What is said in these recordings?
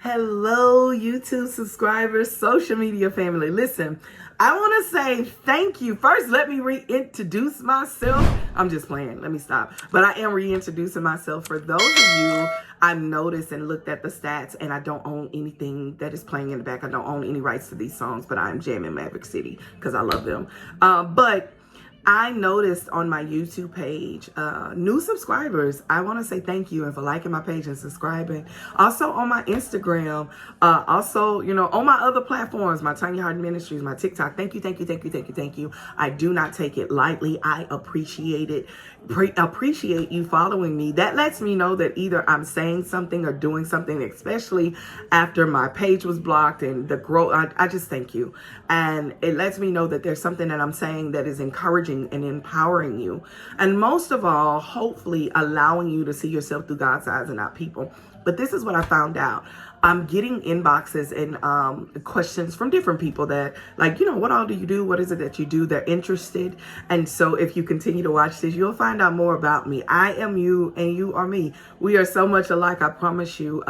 Hello, YouTube subscribers, social media family. Listen, I want to say thank you. First, let me reintroduce myself. I'm just playing. Let me stop. But I am reintroducing myself. For those of you, I've noticed and looked at the stats, and I don't own anything that is playing in the back. I don't own any rights to these songs, but I'm jamming Maverick City because I love them. But I noticed on my YouTube page, new subscribers. I want to say thank you and for liking my page and subscribing. Also on my Instagram, also, on my other platforms, my Tonya Harden Ministries, my TikTok. Thank you, thank you, thank you, thank you, thank you. I do not take it lightly. I appreciate it. Appreciate you following me. That lets me know that either I'm saying something or doing something, especially after my page was blocked and the growth. I just thank you. And it lets me know that there's something that I'm saying that is encouraging and empowering you. And most of all, hopefully allowing you to see yourself through God's eyes and not people. But this is what I found out. I'm getting inboxes and questions from different people that, like, what all do you do? What is it that you do? They're interested. And so if you continue to watch this, you'll find out more about me. I am you and you are me. We are so much alike, I promise you.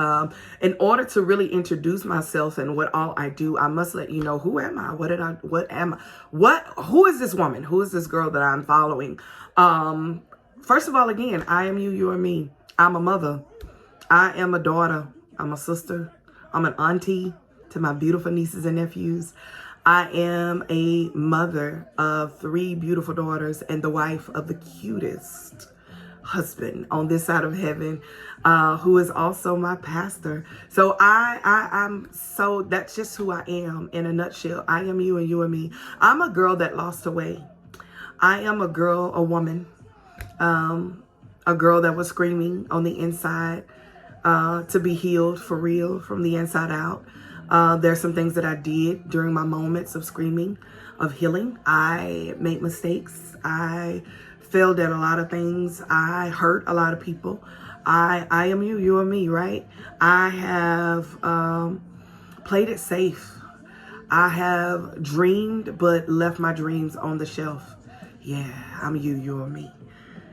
In order to really introduce myself and what all I do, I must let you know, who am I? Who is this woman? Who is this girl that I'm following? First of all, again, I am you, you are me. I'm a mother. I am a daughter. I'm a sister. I'm an auntie to my beautiful nieces and nephews. I am a mother of 3 beautiful daughters and the wife of the cutest husband on this side of heaven, who is also my pastor. So so that's just who I am in a nutshell. I am you and you are me. I'm a girl that lost her way. I am a girl, a woman, a girl that was screaming on the inside, to be healed for real from the inside out. There's some things that I did during my moments of screaming, of healing. I made mistakes. I failed at a lot of things. I hurt a lot of people. I am you, you are me, right? I have played it safe. I have dreamed, but left my dreams on the shelf. Yeah, I'm you, you are me.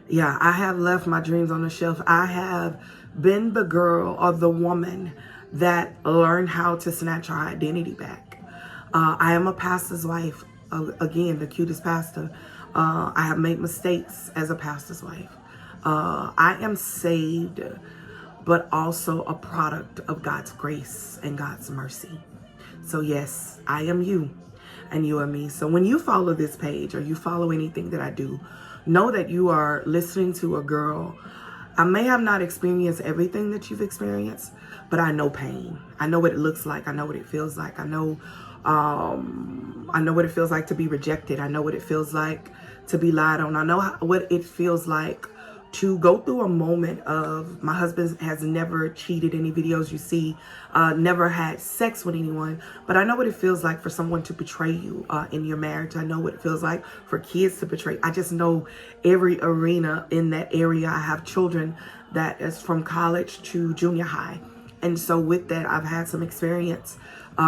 Yeah, I have left my dreams on the shelf. I have been the girl or the woman that learned how to snatch her identity back. I am a pastor's wife. Again, the cutest pastor. I have made mistakes as a pastor's wife. I am saved, but also a product of God's grace and God's mercy. So yes, I am you and you are me. So when you follow this page or you follow anything that I do, know that you are listening to a girl. I may have not experienced everything that you've experienced, but I know pain. I know what it looks like. I know what it feels like. I know what it feels like to be rejected. I know what it feels like to be lied on. I know what it feels like to go through a moment of, my husband has never cheated. Any videos you see, never had sex with anyone, but I know what it feels like for someone to betray you in your marriage. I know what it feels like for kids to betray. I just know every arena in that area. I have children that is from college to junior high. And so with that, I've had some experience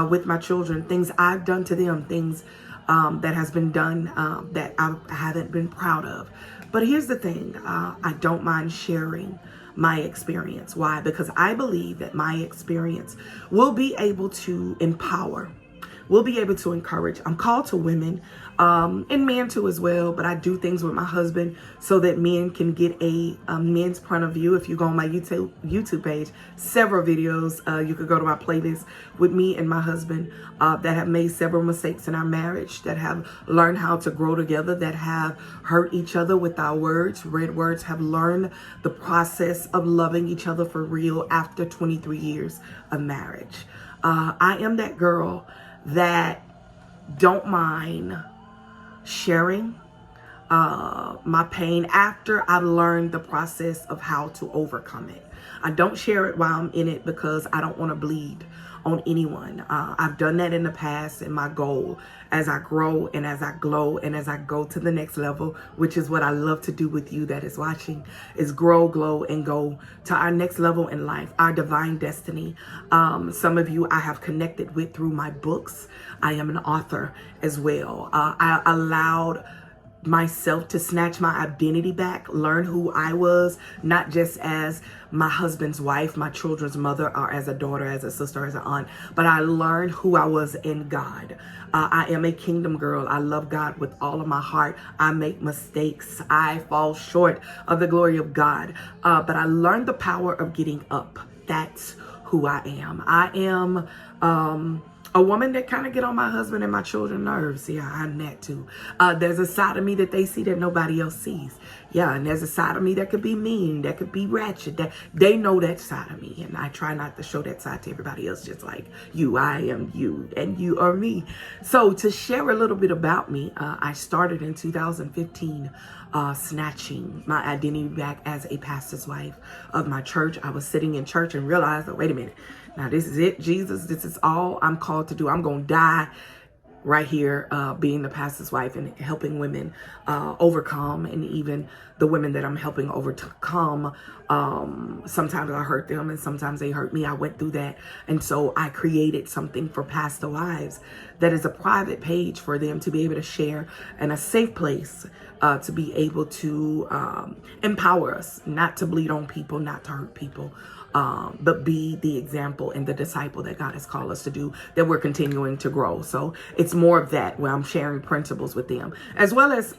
with my children, things I've done to them, things that has been done that I haven't been proud of. But here's the thing, I don't mind sharing my experience. Why? Because I believe that my experience will be able to empower, will be able to encourage. I'm called to women and men too as well, but I do things with my husband so that men can get a men's point of view. If you go on my YouTube page, several videos, you could go to my playlist with me and my husband that have made several mistakes in our marriage, that have learned how to grow together, that have hurt each other with our words, red words, have learned the process of loving each other for real after 23 years of marriage. I am that girl that don't mind sharing my pain after I've learned the process of how to overcome it. I don't share it while I'm in it because I don't want to bleed on anyone. I've done that in the past, and my goal as I grow and as I glow and as I go to the next level, which is what I love to do with you that is watching, is grow, glow, and go to our next level in life, our divine destiny. Some of you I have connected with through my books. I am an author as well. I allowed myself to snatch my identity back, learn who I was, not just as my husband's wife, my children's mother, or as a daughter, as a sister, as an aunt, but I learned who I was in God. I am a kingdom girl. I love God with all of my heart. I make mistakes. I fall short of the glory of God. But I learned the power of getting up. That's who I am. I am a woman that kind of get on my husband and my children's nerves. Yeah, I'm that too. There's a side of me that they see that nobody else sees. Yeah, and there's a side of me that could be mean, that could be ratchet. That they know that side of me, and I try not to show that side to everybody else. Just like you, I am you, and you are me. So to share a little bit about me, I started in 2015. Snatching my identity back as a pastor's wife of my church. I was sitting in church and realized, oh, wait a minute. Now this is it, Jesus. This is all I'm called to do. I'm going to die right here, being the pastor's wife and helping women overcome, and even the women that I'm helping overcome. Sometimes I hurt them and sometimes they hurt me. I went through that. And so I created something for pastor wives that is a private page for them to be able to share, and a safe place to be able to empower us, not to bleed on people, not to hurt people, but be the example and the disciple that God has called us to do, that we're continuing to grow. So it's more of that, where I'm sharing principles with them, as well as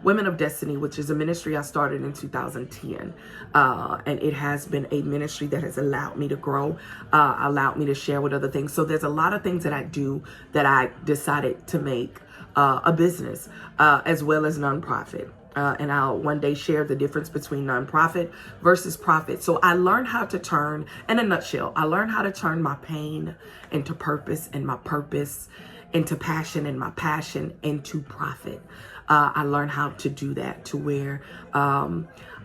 Women of Destiny, which is a ministry I started in 2010. And it has been a ministry that has allowed me to grow, allowed me to share with other things. So there's a lot of things that I do that I decided to make a business, as well as nonprofit. And I'll one day share the difference between nonprofit versus profit. So I learned how to turn, in a nutshell, I learned how to turn my pain into purpose, and my purpose into passion, and my passion into profit. I learned how to do that to where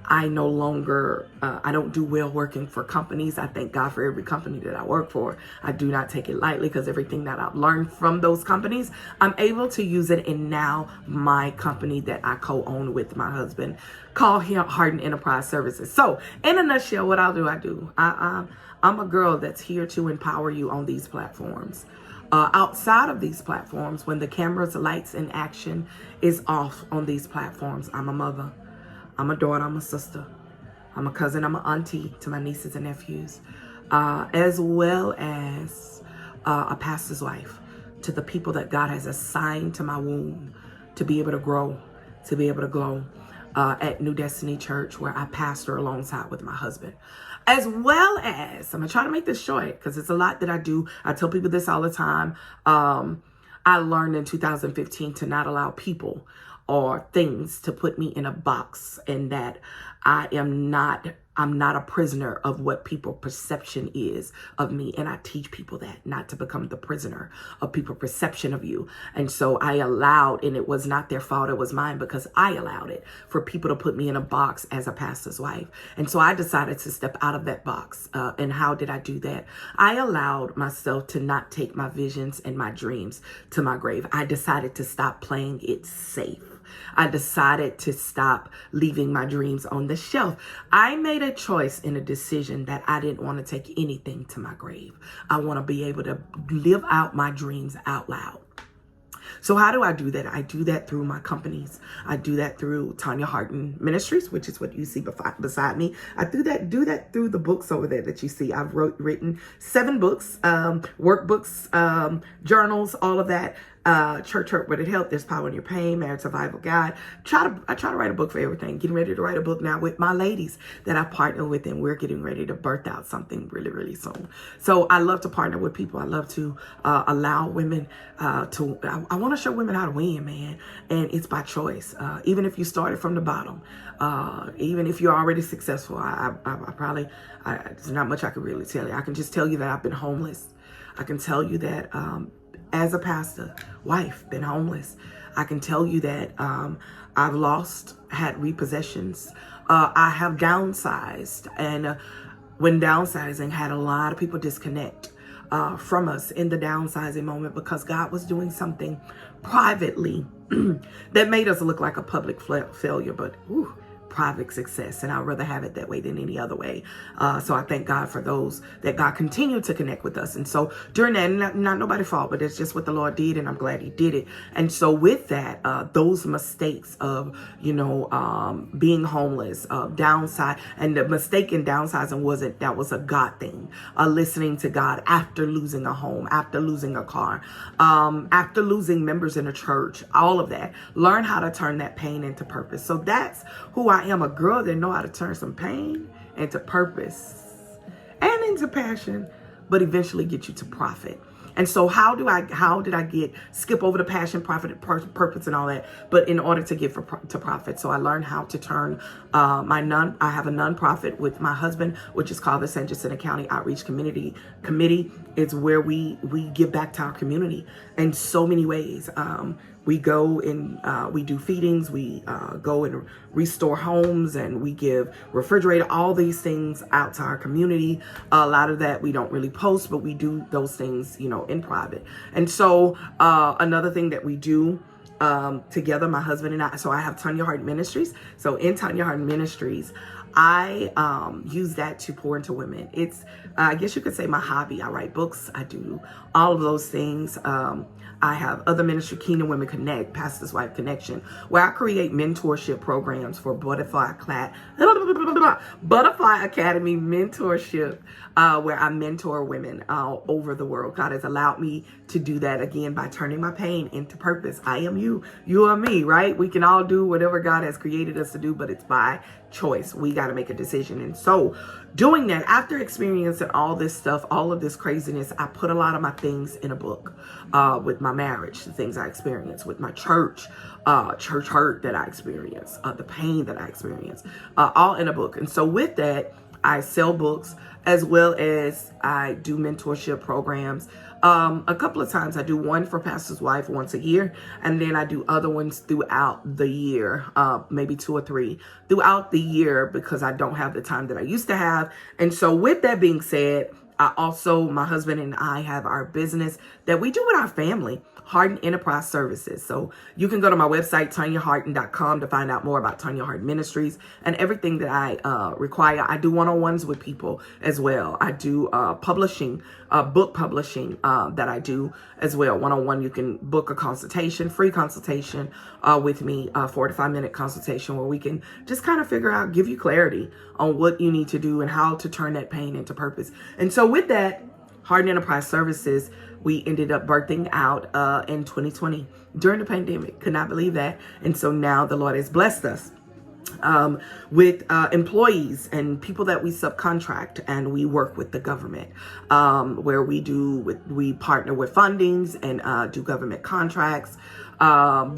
I no longer, I don't do well working for companies. I thank God for every company that I work for. I do not take it lightly, because everything that I've learned from those companies, I'm able to use it in now my company that I co-own with my husband, called Harden Enterprising Services. So in a nutshell, what I do, I'm a girl that's here to empower you on these platforms. Outside of these platforms, when the cameras, the lights, and action is off on these platforms, I'm a mother. I'm a daughter, I'm a sister, I'm a cousin, I'm an auntie to my nieces and nephews, as well as a pastor's wife to the people that God has assigned to my womb to be able to grow, to be able to glow, at New Destiny Church, where I pastor alongside with my husband. As well as, I'm going to try to make this short because it's a lot that I do. I tell people this all the time. I learned in 2015 to not allow people or things to put me in a box, and that I'm not a prisoner of what people's perception is of me. And I teach people that, not to become the prisoner of people's perception of you. And so I allowed, and it was not their fault, it was mine, because I allowed it for people to put me in a box as a pastor's wife. And so I decided to step out of that box. And how did I do that? I allowed myself to not take my visions and my dreams to my grave. I decided to stop playing it safe. I decided to stop leaving my dreams on the shelf. I made a choice and a decision that I didn't want to take anything to my grave. I want to be able to live out my dreams out loud. So how do I do that? I do that through my companies. I do that through Tonya Harden Ministries, which is what you see beside me. I do that through the books over there that you see. I've written 7 books, workbooks, journals, all of that. Church Hurt But It Helped, There's Power in Your Pain, Marriage Survival Guide. I try to write a book for everything. Getting ready to write a book now with my ladies that I partner with, and we're getting ready to birth out something really, really soon. So I love to partner with people. I love to allow women I want to show women how to win, man. And it's by choice. Even if you started from the bottom, even if you're already successful, there's not much I can really tell you. I can just tell you that I've been homeless. I can tell you that as a pastor, wife, been homeless. I can tell you that I've had repossessions. I have downsized, and when downsizing, had a lot of people disconnect from us in the downsizing moment, because God was doing something privately that made us look like a public failure. But private success, and I'd rather have it that way than any other way. So I thank God for those that God continued to connect with us. And so during that, not nobody's fault, but it's just what the Lord did, and I'm glad he did it. And so with that, those mistakes of, being homeless, downside, and the mistake in downsizing that was a God thing. Listening to God after losing a home, after losing a car, after losing members in a church, all of that. Learn how to turn that pain into purpose. So that's who I am, a girl that know how to turn some pain into purpose and into passion, but eventually get you to profit. And so how did I skip over the passion, profit, purpose, and all that, but in order to get to profit. So I learned how to turn I have a nonprofit with my husband, which is called the San Jacinto County Outreach Committee. It's where we give back to our community in so many ways. We go and we do feedings, we go and restore homes, and we give refrigerator, all these things out to our community. A lot of that we don't really post, but we do those things, in private. And so another thing that we do together, my husband and I, so I have Tonya Harden Ministries. So in Tonya Harden Ministries, I use that to pour into women. It's, I guess you could say, my hobby. I write books. I do all of those things. I have other ministry, Kingdom Women Connect, Pastor's Wife Connection, where I create mentorship programs for Butterfly Academy mentorship, where I mentor women all over the world. God has allowed me to do that again by turning my pain into purpose. I am you, you are me, right? We can all do whatever God has created us to do, but it's by choice. We got to make a decision. And so doing that, after experiencing all this stuff, all of this craziness, I put a lot of my things in a book, with my marriage, the things I experienced, with my church hurt that I experienced, the pain that I experienced, all in a book. And so with that, I sell books as well as I do mentorship programs. A couple of times I do one for Pastor's Wife once a year, and then I do other ones throughout the year, maybe 2 or 3 throughout the year, because I don't have the time that I used to have. And so with that being said, my husband and I have our business that we do with our family, Harden Enterprise Services. So you can go to my website, tonyaharden.com, to find out more about Tonya Harden Ministries and everything that I require. I do one-on-ones with people as well. I do publishing, book publishing that I do as well. One-on-one, you can book a consultation, free consultation with me, 45-minute consultation where we can just kind of figure out, give you clarity on what you need to do and how to turn that pain into purpose. And so with that, Harden Enterprise Services, we ended up birthing out in 2020 during the pandemic. Could not believe that. And so now the Lord has blessed us with employees and people that we subcontract, and we work with the government, where we partner with fundings and do government contracts,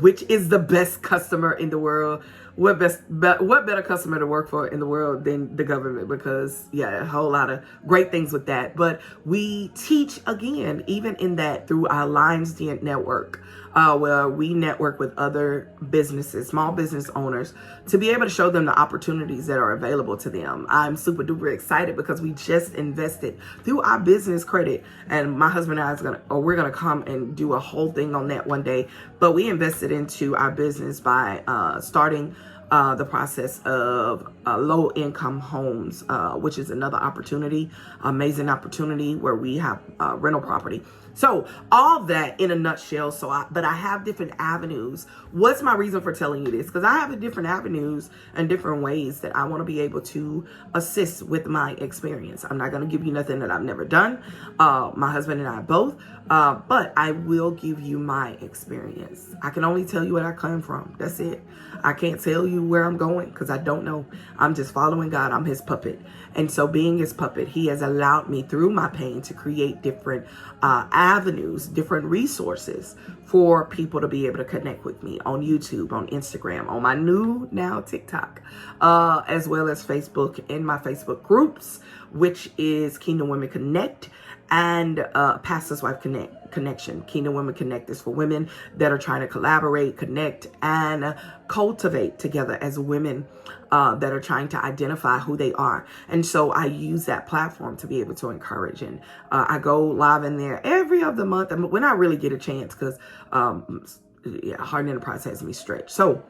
which is the best customer in the world. What better customer to work for in the world than the government? Because a whole lot of great things with that. But we teach, again, even in that, through our Lions Den network, where we network with other businesses, small business owners, to be able to show them the opportunities that are available to them. I'm super duper excited because we just invested through our business credit, and my husband and I we're gonna come and do a whole thing on that one day. But we invested into our business by starting the process of low-income homes, which is another opportunity, amazing opportunity where we have rental property. So all that in a nutshell. But I have different avenues. What's my reason for telling you this? Because I have different avenues and different ways that I want to be able to assist with my experience. I'm not going to give you nothing that I've never done. My husband and I both. But I will give you my experience. I can only tell you where I come from. That's it. I can't tell you where I'm going because I don't know. I'm just following God. I'm his puppet. And so being his puppet, he has allowed me through my pain to create different avenues, different resources for people to be able to connect with me on YouTube, on Instagram, on my new now TikTok, as well as Facebook, in my Facebook groups, which is Kingdom Women Connect and Pastor's Wife Connection. Kingdom Women Connect is for women that are trying to collaborate, connect, and cultivate together as women that are trying to identify who they are. And so I use that platform to be able to encourage. And I go live in there every other month when I really get a chance, because Harden Enterprise has me stretched. So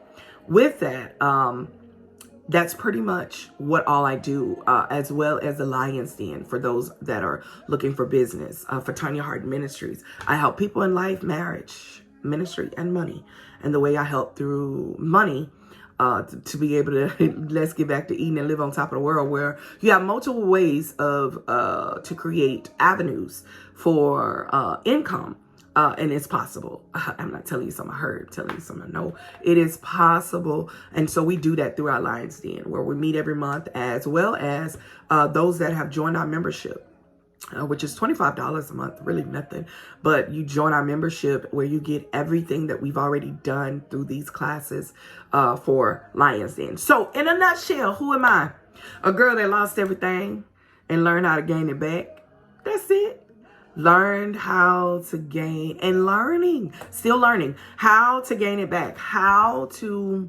with that, that's pretty much what all I do, as well as the Lion's Den for those that are looking for business. For Tonya Harden Ministries, I help people in life, marriage, ministry, and money. And the way I help through money, to be able to, let's get back to eating and live on top of the world, where you have multiple ways of to create avenues for income. And it's possible. I'm not telling you something I heard, I'm telling you something I know. It is possible. And so we do that through our Lion's Den, where we meet every month, as well as those that have joined our membership. Which is $25 a month, really nothing. But you join our membership where you get everything that we've already done through these classes for Lion's Den. So in a nutshell, who am I? A girl that lost everything and learned how to gain it back. That's it. Learned how to gain and still learning how to gain it back. How to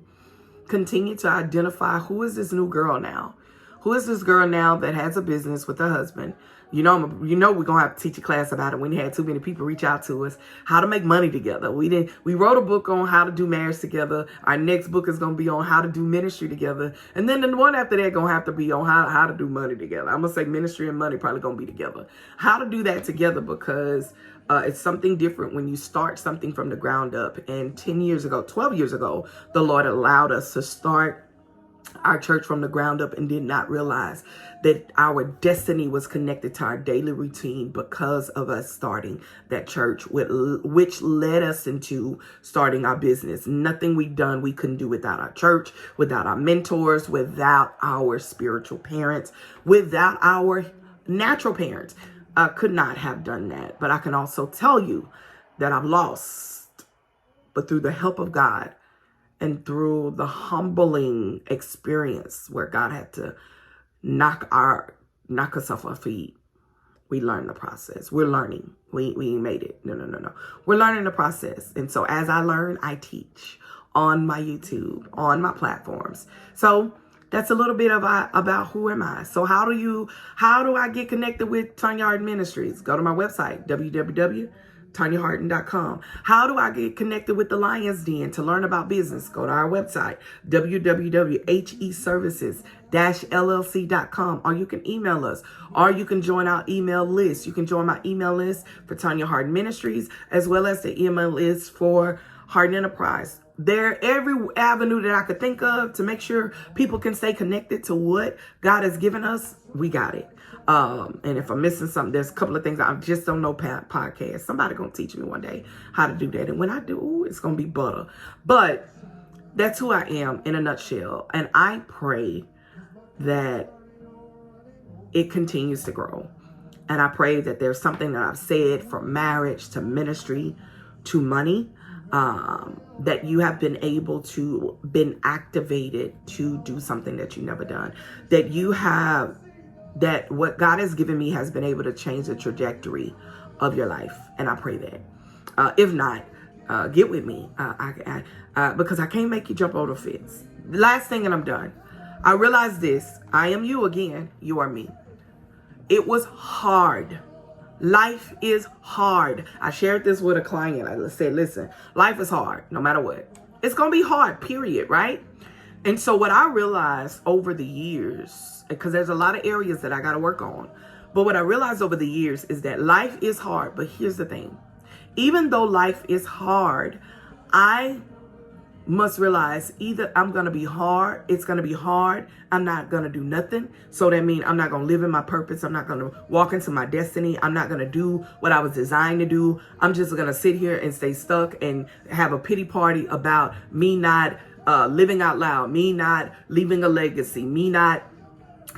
continue to identify who is this new girl now? Who is this girl now that has a business with her husband? You know we're gonna have to teach a class about it when you had too many people reach out to us. How to make money together. We wrote a book on how to do marriage together. Our next book is gonna be on how to do ministry together. And then the one after that gonna have to be on how to do money together. I'm gonna say ministry and money probably gonna be together. How to do that together, because it's something different when you start something from the ground up. And 12 years ago, the Lord allowed us to start our church from the ground up, and did not realize that our destiny was connected to our daily routine because of us starting that church, which led us into starting our business. Nothing we've done we couldn't do without our church, without our mentors, without our spiritual parents, without our natural parents. I could not have done that. But I can also tell you that I've lost, but through the help of God, and through the humbling experience where God had to knock us off our feet, we learned the process. We're learning. We ain't made it. No. We're learning the process. And so as I learn, I teach on my YouTube, on my platforms. So that's a little bit about who am I. So how do I get connected with Tonya Harden Ministries? Go to my website, www.tonyaharden.com. How do I get connected with the Lion's Den to learn about business? Go to our website, www.heservices-llc.com, or you can email us, or you can join our email list. You can join my email list for Tonya Harden Ministries, as well as the email list for Harden Enterprise. They're every avenue that I could think of to make sure people can stay connected to what God has given us. We got it. And if I'm missing something, there's a couple of things I just don't know. Podcast. Somebody gonna teach me one day how to do that, and when I do, it's gonna be butter. But that's who I am in a nutshell, and I pray that it continues to grow. And I pray that there's something that I've said, from marriage to ministry to money, that you have been able to been activated to do something that you never done. That what God has given me has been able to change the trajectory of your life. And I pray that. If not, get with me, because I can't make you jump over the fence. The last thing, and I'm done. I realize this. I am you again. You are me. It was hard. Life is hard. I shared this with a client. I said, listen, life is hard no matter what. It's going to be hard, period, right? And so what I realized over the years, because there's a lot of areas that I got to work on, but what I realized over the years is that life is hard. But here's the thing. Even though life is hard, I must realize either I'm going to be hard, it's going to be hard, I'm not going to do nothing. So that means I'm not going to live in my purpose. I'm not going to walk into my destiny. I'm not going to do what I was designed to do. I'm just going to sit here and stay stuck and have a pity party about me not living out loud, me not leaving a legacy, me not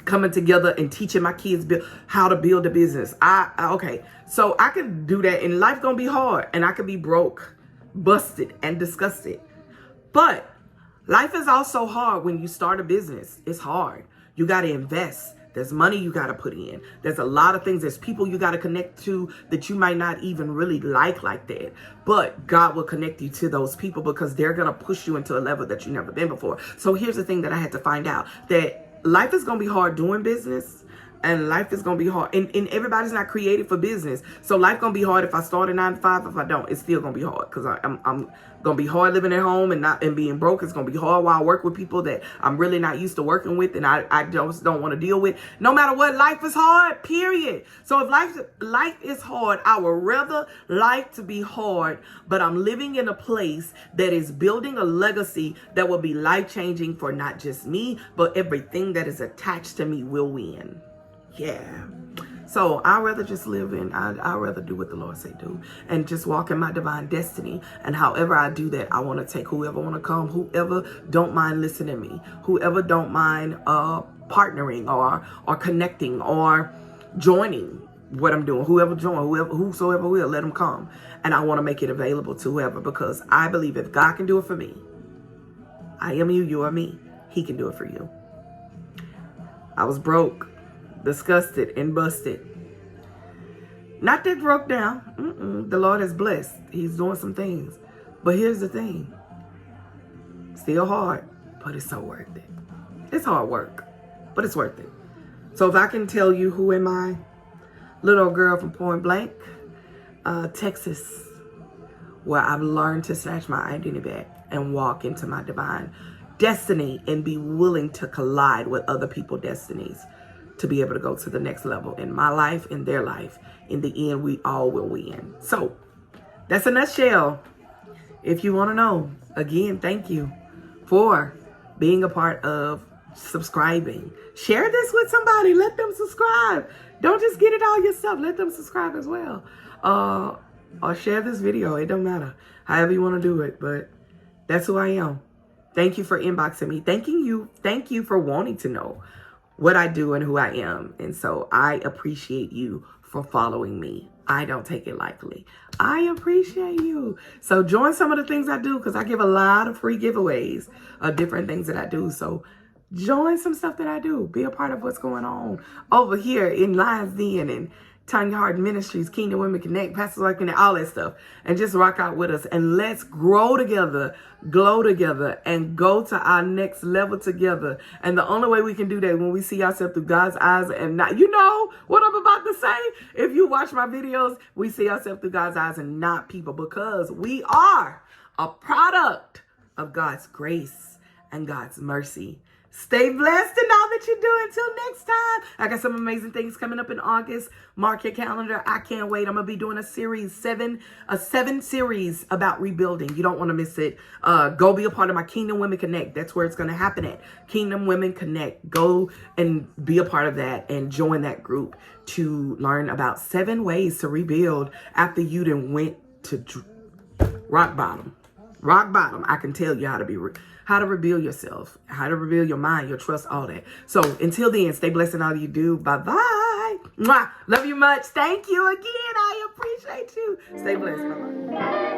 coming together and teaching my kids how to build a business. Okay, so I can do that, and life going to be hard, and I could be broke, busted, and disgusted. But life is also hard when you start a business. It's hard. You got to invest. There's money you got to put in. There's a lot of things. There's people you got to connect to that you might not even really like that. But God will connect you to those people because they're going to push you into a level that you've never been before. So here's the thing that I had to find out, that life is going to be hard doing business. And life is going to be hard. And everybody's not created for business. So life going to be hard if I start at 9 to 5. If I don't, it's still going to be hard. Because I'm going to be hard living at home and being broke. It's going to be hard while I work with people that I'm really not used to working with. And I just don't want to deal with. No matter what, life is hard, period. So if life is hard, I would rather life to be hard. But I'm living in a place that is building a legacy that will be life-changing for not just me, but everything that is attached to me will win. Yeah. So I'd rather just live I'd rather do what the Lord say do and just walk in my divine destiny. And however I do that, I want to take whoever want to come, whoever don't mind listening to me, whoever don't mind partnering or connecting or joining what I'm doing, whosoever will, let them come. And I want to make it available to whoever, because I believe if God can do it for me, I am you, you are me, he can do it for you. I was broke, disgusted, and busted. Not that broke down. The Lord is blessed. He's doing some things. But here's the thing. Still hard, but it's so worth it. It's hard work, but it's worth it. So if I can tell you who am I, little girl from Point Blank, Texas, where I've learned to snatch my identity back and walk into my divine destiny and be willing to collide with other people's destinies to be able to go to the next level in my life, in their life. In the end, we all will win. So that's a nutshell. If you want to know, again, thank you for being a part of subscribing. Share this with somebody. Let them subscribe. Don't just get it all yourself. Let them subscribe as well. Or share this video. It don't matter. However you want to do it. But that's who I am. Thank you for inboxing me. Thank you for wanting to know what I do and who I am. And so I appreciate you for following me. I don't take it lightly. I appreciate you. So join some of the things I do, because I give a lot of free giveaways of different things that I do. So join some stuff that I do. Be a part of what's going on over here in Lion's Den and Tonya Harden Ministries, Kingdom Women Connect, Pastors Like Connect, all that stuff. And just rock out with us. And let's grow together, glow together, and go to our next level together. And the only way we can do that when we see ourselves through God's eyes and not, you know what I'm about to say? If you watch my videos, we see ourselves through God's eyes and not people, because we are a product of God's grace and God's mercy. Stay blessed in all that you do. Until next time. I got some amazing things coming up in August. Mark your calendar. I can't wait. I'm going to be doing a seven series about rebuilding. You don't want to miss it. Go be a part of my Kingdom Women Connect. That's where it's going to happen at. Kingdom Women Connect. Go and be a part of that and join that group to learn about 7 ways to rebuild after you done went to rock bottom. Rock bottom. I can tell you how to rebuild yourself, how to rebuild your mind, your trust, all that. So until then, stay blessed in all you do. Bye-bye. Mwah. Love you much. Thank you again. I appreciate you. Stay blessed. Bye-bye.